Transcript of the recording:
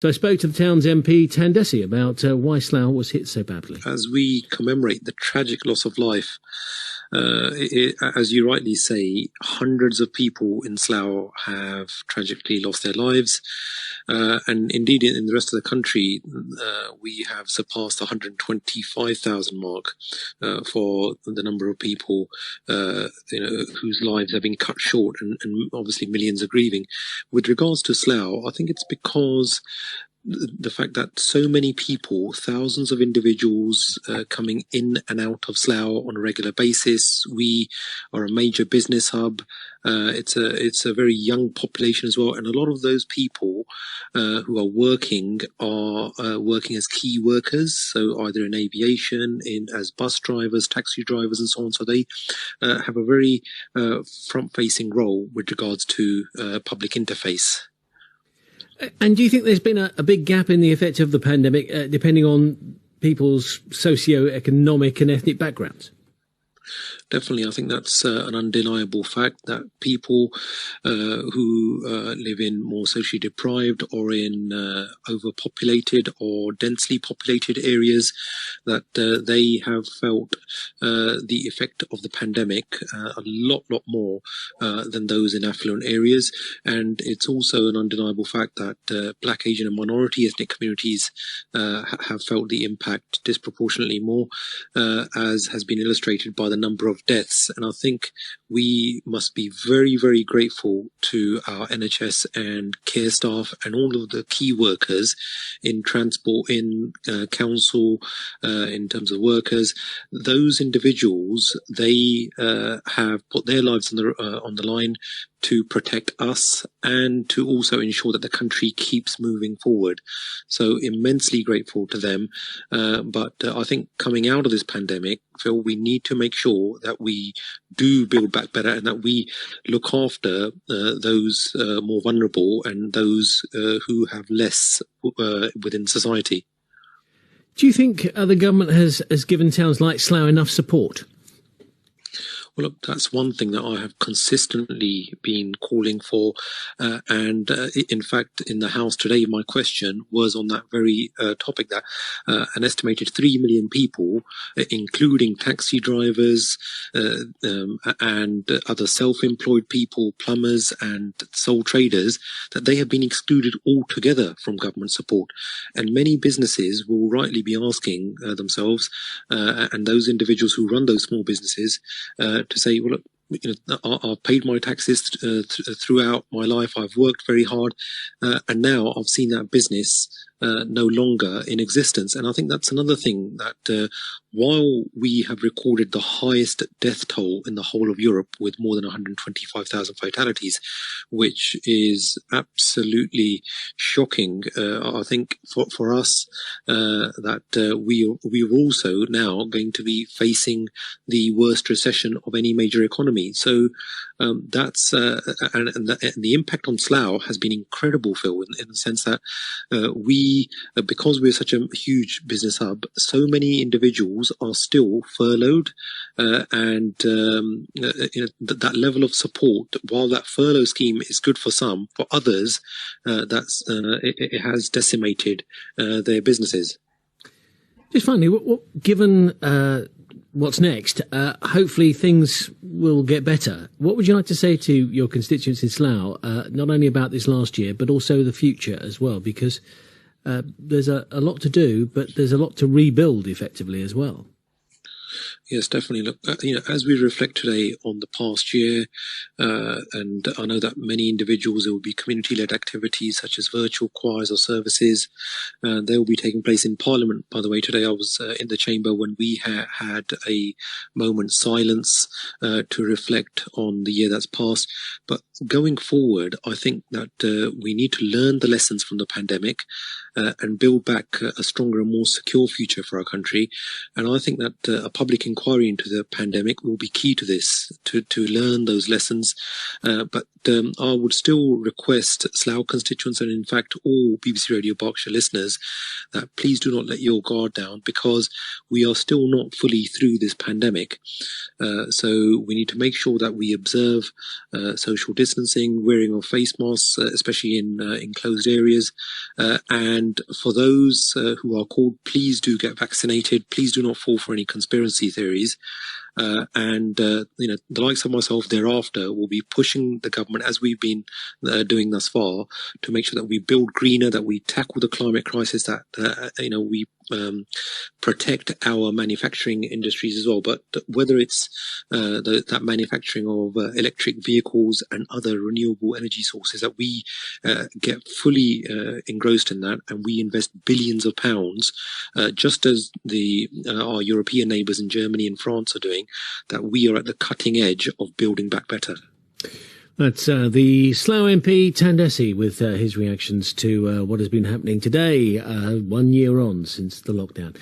So I spoke to the town's MP, Tandesi, about why Slough was hit so badly. As we commemorate the tragic loss of life, as you rightly say, hundreds of people in Slough have tragically lost their lives. And indeed, in the rest of the country, we have surpassed the 125,000 mark for the number of people whose lives have been cut short, and obviously millions are grieving. With regards to Slough, I think it's because the fact that so many people, thousands of individuals coming in and out of Slough on a regular basis. We are a major business hub. It's a very young population as well, and a lot of those people who are working as key workers, so either in aviation, as bus drivers, taxi drivers, and so on. So they have a very front-facing role with regards to public interface. And do you think there's been a big gap in the effect of the pandemic, depending on people's socio-economic and ethnic backgrounds? Definitely, I think that's an undeniable fact that people who live in more socially deprived or in overpopulated or densely populated areas, that they have felt the effect of the pandemic a lot more than those in affluent areas. And it's also an undeniable fact that Black, Asian and minority ethnic communities have felt the impact disproportionately more, as has been illustrated by the number of deaths. And I think we must be very, very grateful to our NHS and care staff and all of the key workers in transport, in council, in terms of workers. Those individuals, they have put their lives on the line to protect us and to also ensure that the country keeps moving forward. So immensely grateful to them. But I think coming out of this pandemic, Phil, we need to make sure that we do build back better and that we look after those more vulnerable and those who have less within society. Do you think the government has given towns like Slough enough support? Well, look, that's one thing that I have consistently been calling for. And in fact, in the House today, my question was on that very topic, that an estimated 3 million people, including taxi drivers and other self-employed people, plumbers and sole traders, that they have been excluded altogether from government support. And many businesses will rightly be asking themselves, and those individuals who run those small businesses, to say, well, look, I've paid my taxes throughout my life. I've worked very hard, and now I've seen that business no longer in existence. And I think that's another thing, that while we have recorded the highest death toll in the whole of Europe with more than 125,000 fatalities, which is absolutely shocking, I think for us that we're also now going to be facing the worst recession of any major economy. So that's and the impact on Slough has been incredible, Phil, in the sense that because we're such a huge business hub, so many individuals are still furloughed, and that level of support, while that furlough scheme is good for some, for others, it has decimated their businesses. Just finally, given what's next, hopefully things will get better. What would you like to say to your constituents in Slough, not only about this last year, but also the future as well? Because there's a lot to do, but there's a lot to rebuild effectively as well. Yes, definitely. Look, as we reflect today on the past year, and I know that many individuals, there will be community-led activities such as virtual choirs or services. They will be taking place in Parliament. By the way, today I was in the chamber when we had a moment's silence to reflect on the year that's passed. But going forward, I think that we need to learn the lessons from the pandemic and build back a stronger and more secure future for our country. And I think that a public public inquiry into the pandemic will be key to this, to learn those lessons. But I would still request Slough constituents and in fact all BBC Radio Berkshire listeners that please do not let your guard down, because we are still not fully through this pandemic. So we need to make sure that we observe social distancing, wearing of face masks, especially in enclosed areas. And for those who are called, please do get vaccinated. Please do not fall for any conspiracy theories. And the likes of myself thereafter will be pushing the government, as we've been doing thus far, to make sure that we build greener, that we tackle the climate crisis, that we protect our manufacturing industries as well. But whether it's that manufacturing of electric vehicles and other renewable energy sources, that we get fully engrossed in that, and we invest billions of pounds, just as our European neighbours in Germany and France are doing, that we are at the cutting edge of building back better. That's the Slough MP Tandesi with his reactions to what has been happening today, 1 year on since the lockdown.